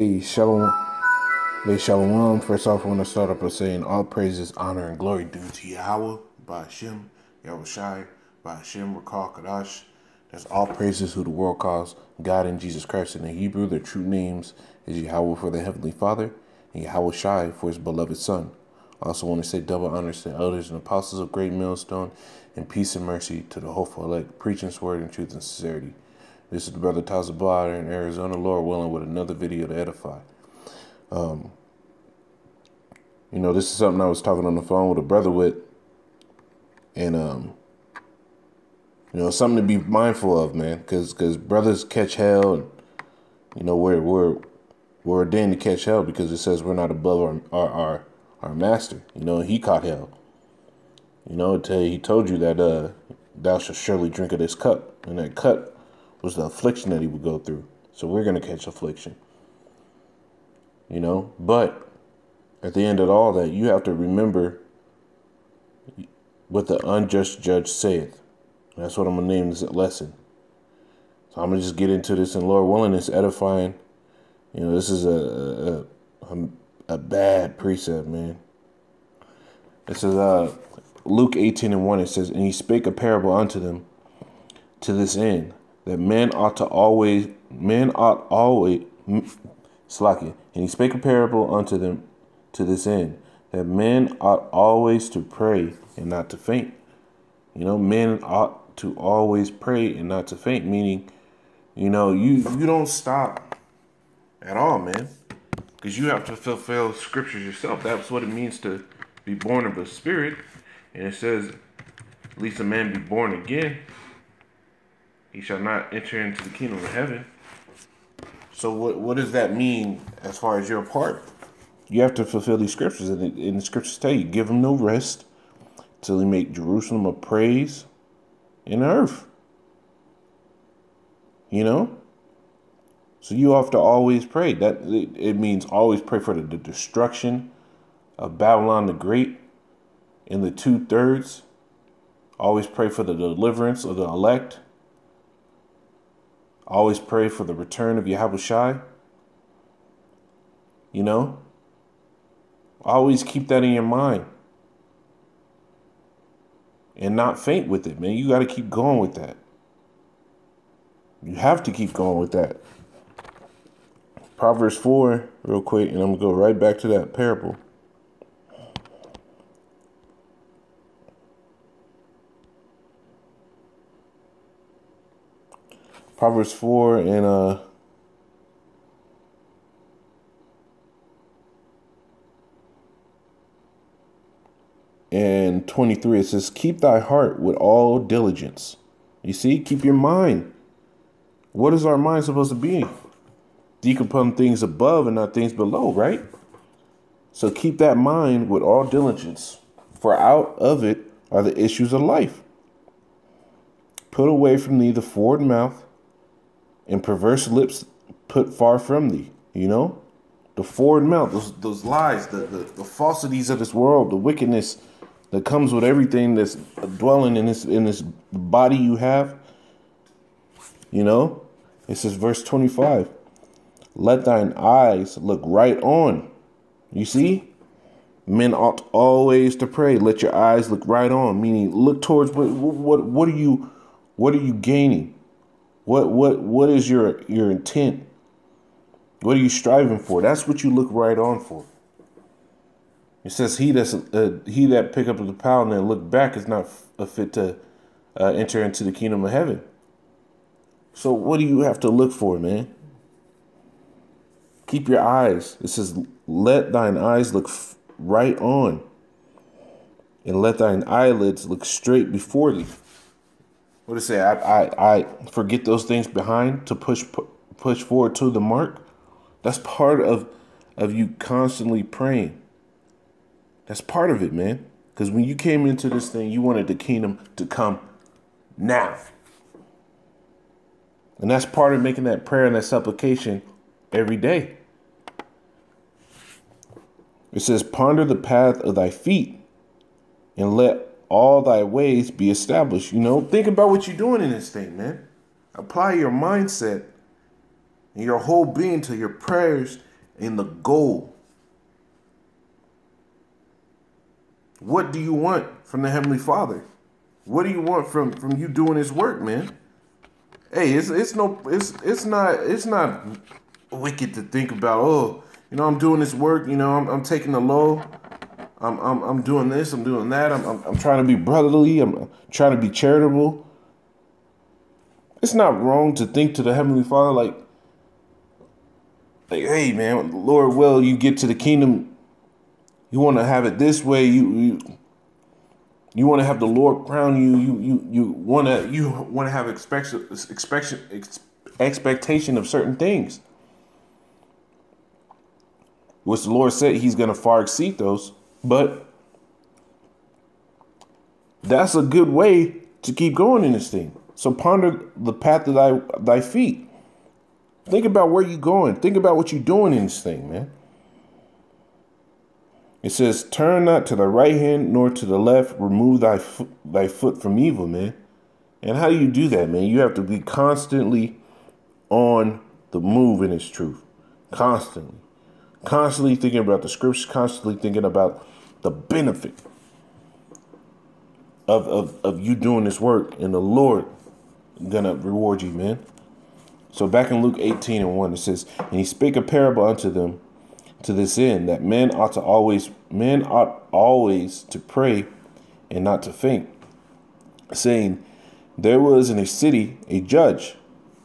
Hey, Shalom. Hey, Shalom. First off, I want to start up by saying all praises, honor, and glory due to Yahweh, by Hashem, Yahweh Shai, by Hashem, Rakal Kadash. That's all praises who the world calls God and Jesus Christ in the Hebrew. Their true names is Yahweh for the Heavenly Father and Yahweh Shai for his beloved Son. I also want to say double honors to the elders and apostles of Great Millstone, and peace and mercy to the hopeful elect, preaching his word in truth and sincerity. This is the brother Tazabah in Arizona, Lord willing, with another video to edify. This is something I was talking on the phone with a brother with, and something to be mindful of, man, because brothers catch hell, and we're ordained to catch hell because it says we're not above our master. He caught hell. He told you that thou shalt surely drink of this cup, and that cup was the affliction that he would go through. So we're gonna catch affliction. But at the end of all that, you have to remember what the unjust judge saith. That's what I'm going to name this lesson. So I'm going to just get into this, and Lord willing, it's edifying. This is a bad precept, man. This is Luke 18:1. It says, "And he spake a parable unto them to this end, that Slakia. And he spake a parable unto them to this end, that men ought always to pray and not to faint." Men ought to always pray and not to faint, meaning, you don't stop at all, man, because you have to fulfill scriptures yourself. That's what it means to be born of the Spirit. And it says, at least a man be born again, he shall not enter into the kingdom of heaven. So what does that mean as far as your part? You have to fulfill these scriptures, and the scriptures tell you, give him no rest till he make Jerusalem a praise in the earth. So you have to always pray. That it means always pray for the destruction of Babylon the Great in the 2/3. Always pray for the deliverance of the elect. Always pray for the return of Yahweh Shai. Always keep that in your mind. And not faint with it, man. You got to keep going with that. You have to keep going with that. Proverbs 4, real quick, and I'm going to go right back to that parable. Proverbs 4 and 23, it says, "Keep thy heart with all diligence." You see, keep your mind. What is our mind supposed to be? Think upon things above and not things below, right? So keep that mind with all diligence, for out of it are the issues of life. Put away from thee the forward mouth, and perverse lips put far from thee. The forward mouth, those lies, the falsities of this world, the wickedness that comes with everything that's dwelling in this body you have. It says, verse 25, "Let thine eyes look right on." You see, men ought always to pray. Let your eyes look right on, meaning look towards what are you gaining? What is your intent? What are you striving for? That's what you look right on for. It says, he that pick up the plow and then look back is not fit to enter into the kingdom of heaven. So what do you have to look for, man? Keep your eyes. It says, let thine eyes look right on, and let thine eyelids look straight before thee. What does it say? I forget those things behind to push forward to the mark. That's part of you constantly praying. That's part of it, man. Because when you came into this thing, you wanted the kingdom to come now. And that's part of making that prayer and that supplication every day. It says, ponder the path of thy feet, and let all thy ways be established. Think about what you're doing in this thing, man. Apply your mindset and your whole being to your prayers and the goal. What do you want from the Heavenly Father? What do you want from you doing His work, man? Hey, it's not wicked to think about. Oh, I'm doing this work. I'm taking the low. I'm doing this. I'm doing that. I'm trying to be brotherly. I'm trying to be charitable. It's not wrong to think to the Heavenly Father like, hey, man, Lord, will you get to the kingdom? You want to have it this way. You want to have the Lord crown you. You want to have expectation of certain things, which the Lord said He's going to far exceed those. But that's a good way to keep going in this thing. So ponder the path of thy feet. Think about where you're going. Think about what you're doing in this thing, man. It says, turn not to the right hand nor to the left. Remove thy foot from evil, man. And how do you do that, man? You have to be constantly on the move in His truth. Constantly. Constantly thinking about the scriptures. Constantly thinking about the benefit of you doing this work. And the Lord gonna reward you, man. So back in Luke 18:1, it says, and He spake a parable unto them to this end, that men ought always to pray and not to faint, saying, there was in a city a judge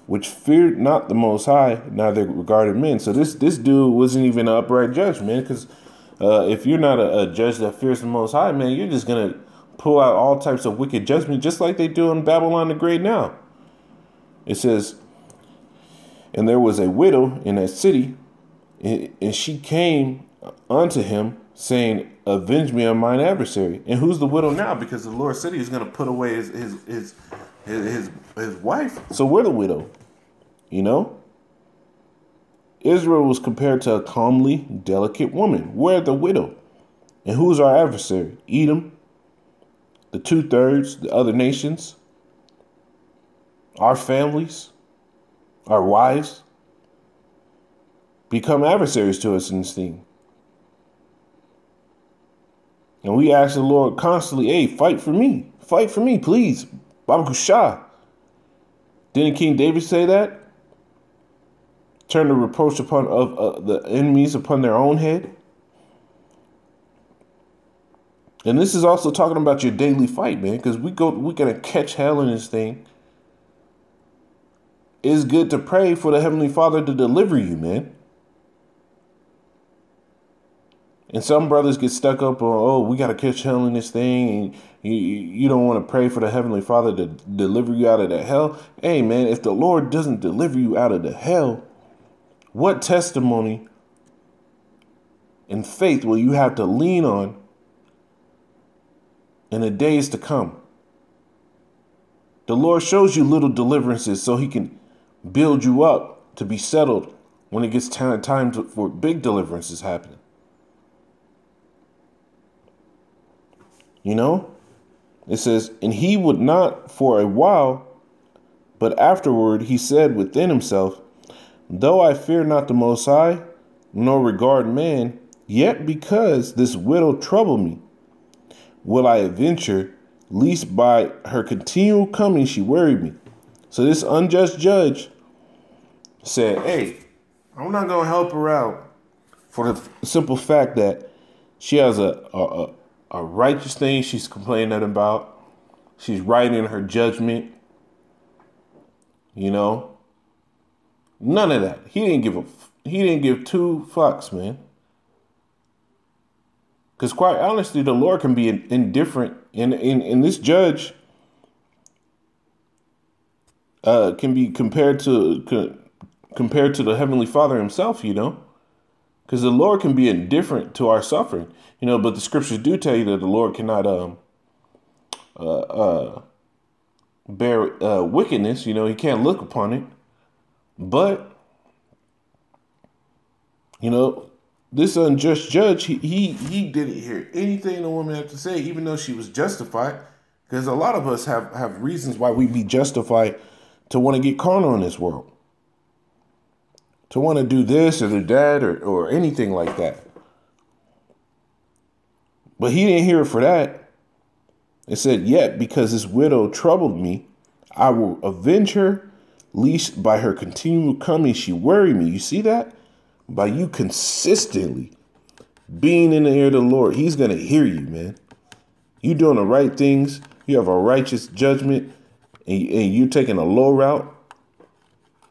which feared not the Most High, neither regarded men. So this dude wasn't even an upright judge, man, because if you're not a judge that fears the Most High, man, you're just gonna pull out all types of wicked judgment, just like they do in Babylon the Great now. It says, and there was a widow in that city, and she came unto him, saying, avenge me on mine adversary. And who's the widow now? Because the Lord said He was going to put away his wife. So we're the widow, Israel was compared to a comely, delicate woman. We're the widow. And who's our adversary? Edom, the 2/3, the other nations, our families, our wives, become adversaries to us in this thing. And we ask the Lord constantly, hey, fight for me, please. Baba Kusha. Didn't King David say that? Turn the reproach upon the enemies upon their own head. And this is also talking about your daily fight, man, because we're gonna catch hell in this thing. It's good to pray for the Heavenly Father to deliver you, man. And some brothers get stuck up on, we got to catch hell in this thing. And you don't want to pray for the Heavenly Father to deliver you out of that hell. Hey, man, if the Lord doesn't deliver you out of the hell, what testimony and faith will you have to lean on in the days to come? The Lord shows you little deliverances so He can build you up to be settled when it gets time for big deliverances happening. It says, and he would not for a while, but afterward he said within himself, though I fear not the Most High, nor regard man, yet because this widow trouble me, will I adventure, lest by her continual coming she worried me. So this unjust judge said, hey, I'm not going to help her out for the simple fact that she has a righteous thing she's complaining about. She's right in her judgment. None of that. He didn't give two fucks, man. Because quite honestly, the Lord can be indifferent. And this judge can be compared to the Heavenly Father Himself, because the Lord can be indifferent to our suffering, but the scriptures do tell you that the Lord cannot bear wickedness. He can't look upon it. But, this unjust judge, he didn't hear anything the woman had to say, even though she was justified. Because a lot of us have reasons why we be justified to want to get carnal in this world, to want to do this or do that or anything like that. But he didn't hear it for that. It said, yet because this widow troubled me, I will avenge her, lest by her continual coming she worry me. You see that? By you consistently being in the ear of the Lord, he's going to hear you, man. You doing the right things. You have a righteous judgment and you taking a low route.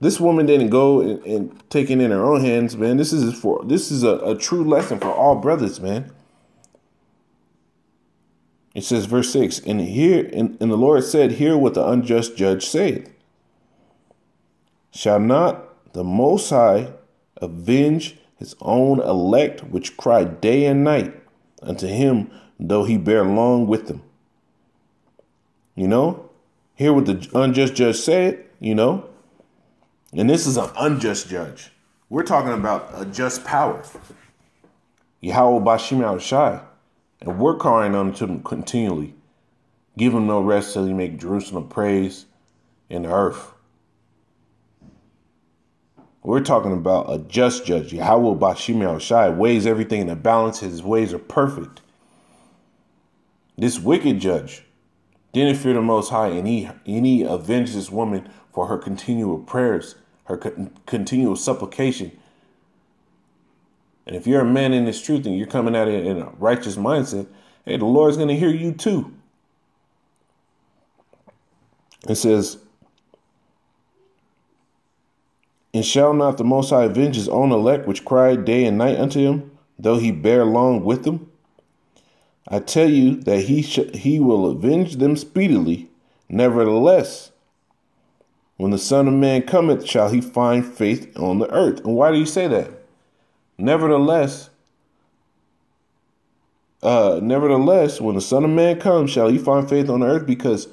This woman didn't go and take it in her own hands, man. This is a true lesson for all brothers, man. It says, verse 6, and the Lord said, hear what the unjust judge saith. Shall not the Most High avenge his own elect, which cry day and night unto him, though he bear long with them? You know, hear what the unjust judge said, you know, and this is an unjust judge. We're talking about a just power. Yahweh Bashim Al-Shai. And we're crying unto him continually. Give him no rest till he make Jerusalem praise in the earth. We're talking about a just judge. Yahweh Bashim Al-Shai weighs everything in a balance. His ways are perfect. This wicked judge didn't fear the Most High, and he avenged this woman for her continual prayers, her continual supplication. And if you're a man in this truth and you're coming at it in a righteous mindset, hey, the Lord's going to hear you too. It says, and shall not the Most High avenge his own elect, which cry day and night unto him, though he bear long with them? I tell you that he will avenge them speedily. Nevertheless, when the Son of Man cometh, shall he find faith on the earth? And why do you say that? Nevertheless, when the Son of Man comes, shall he find faith on the earth? Because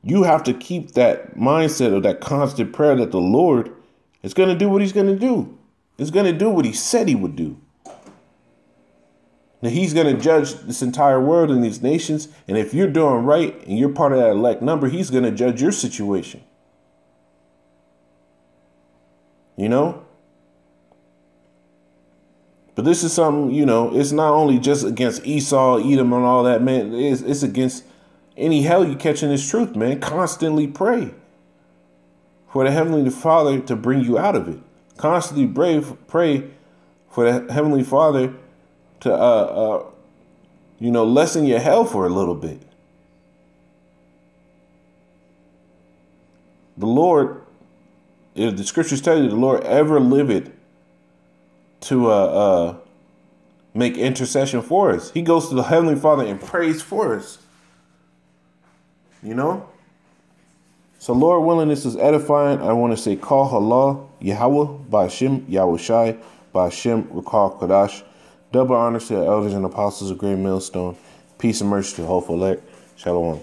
you have to keep that mindset of that constant prayer that the Lord is going to do what he's going to do. He's going to do what he said he would do. Now, he's going to judge this entire world and these nations. And if you're doing right and you're part of that elect number, he's going to judge your situation. You know? But this is something, you know, it's not only just against Esau, Edom, and all that, man. It's against any hell you catch in this truth, man. Constantly pray for the Heavenly Father to bring you out of it. Constantly pray for the Heavenly Father to, lessen your hell for a little bit. The Lord, if the scriptures tell you, the Lord ever liveth to make intercession for us. He goes to the Heavenly Father and prays for us. You know? So Lord willing, this is edifying. I want to say, call halal, Yahweh, Ba'ashem, Yahushai, Ba'ashem, Rakal Kodash. Double honors to the elders and apostles of Great Millstone. Peace and mercy to the hopeful elect. Shalom.